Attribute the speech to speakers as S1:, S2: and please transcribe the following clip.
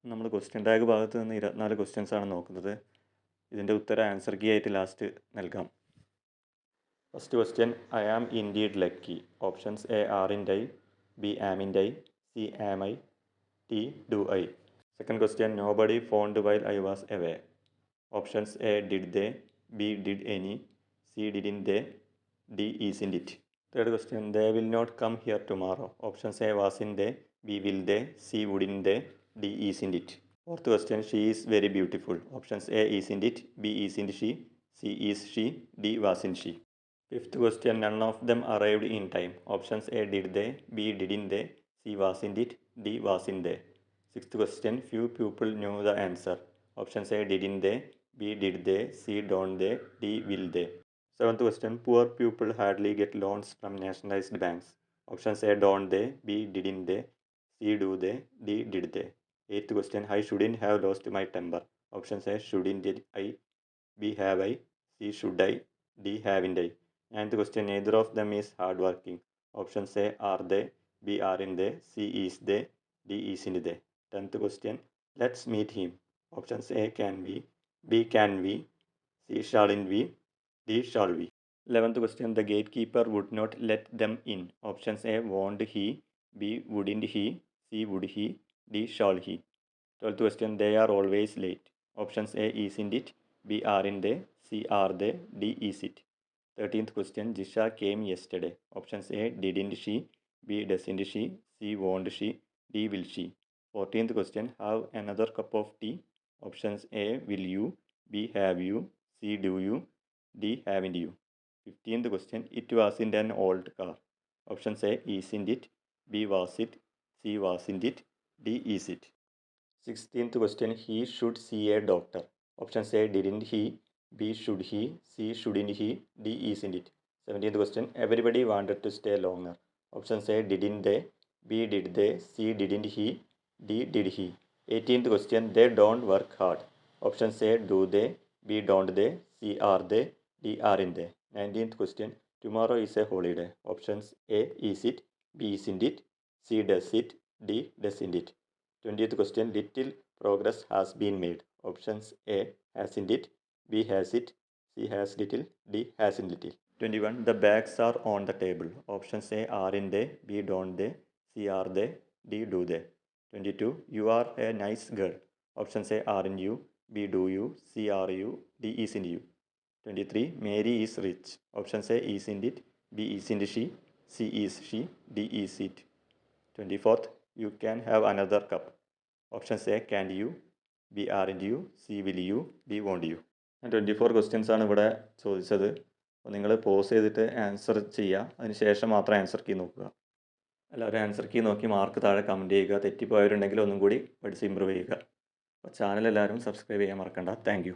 S1: നമ്മൾ question tag ഭാഗത്ത് നിന്ന് 24 ക്വസ്റ്റ്യൻസ് ആണ് നോക്കുന്നത്. ഇതിൻ്റെ ഉത്തരം ആൻസർ കീ ആയിട്ട് ലാസ്റ്റ് നൽകാം. First question, I am indeed lucky. Options A aren't I, B amn't I, C am I, D do I. Second question, nobody phoned while I was away. Options A did they, B did any, C didn't they, D isn't it. Third question, they will not come here tomorrow. Options A was in they, B will they, C wouldn't they, D isn't it. Fourth question, she is very beautiful. Options A isn't it, B isn't she, C is she, D wasn't she. Fifth question, none of them arrived in time. Options A did they, B didn't they, C wasn't it, D wasn't they. Sixth question, few people knew the answer. Options A didn't they, B did they, C don't they, D will they. Seventh question, poor people hardly get loans from nationalised banks. Options A Don they, B didn't they, C do they, D did they. Eighth question, I shouldn't have lost my temper. Options A shouldn't I, B have I, C should I, D ഹാവിൻ്റ് I. Ninth question, neither of them is hard working. Options A are they, B are in they, C is they, D is in they. 10th question, let's meet him. Options A can we, B can we, C shall in we, D shall we. 11th question, the gatekeeper would not let them in. Options A won't he, B wouldn't he, C would he, D shall he. 12th question, they are always late. Options A isn't it, B are in they, C are they, D is it. 13th question, Jisha came yesterday. Options A didn't she, B doesn't she, C won't she, D will she. 14th question, have another cup of tea. Options A will you, B have you, C do you, D haven't you. 15th question, it wasn't an old car. Options A isn't it, B was it, C wasn't it, D is it. 16th question, he should see a doctor. Options A didn't he, B should he, C shouldn't he, D isn't it. 17th question, everybody wanted to stay longer. Options A didn't they, B did they, C didn't he, D did he. 18th question, they don't work hard. Options A do they, B don't they, C are they, D aren't they. 19th question, tomorrow is a holiday. Options A is it, B isn't it, C does it, D doesn't it. 20th question, little progress has been made. Options A hasn't it, B has it, C has little, D hasn't little. 21, the bags are on the table. Options A are in they, B don't they, C are they, D do they. 22, you are a nice girl. Options A are in you, B do you, C are you, D is in you. 23, Mary is rich. Options A isn't it, B isn't she, C is she, D is it. 24th, you can have another cup. Options A can you, B aren't you, C will you, D won't you. 24 questions ആണ് ഇവിടെ ചോദിച്ചത്. അപ്പോൾ നിങ്ങൾ pose ചെയ്തിട്ട് answer ചെയ്യുക, അതിന് ശേഷം മാത്രം ആൻസർ കീ നോക്കുക. എല്ലാവരും ആൻസർ കീ നോക്കി മാർക്ക് താഴെ കമൻറ്റ് ചെയ്യുക. തെറ്റിപ്പോയവരുണ്ടെങ്കിൽ ഒന്നും കൂടി പഠിച്ച് ഇമ്പ്രൂവ് ചെയ്യുക. അപ്പോൾ ചാനൽ എല്ലാവരും സബ്സ്ക്രൈബ് ചെയ്യാൻ മറക്കണ്ട. Thank you.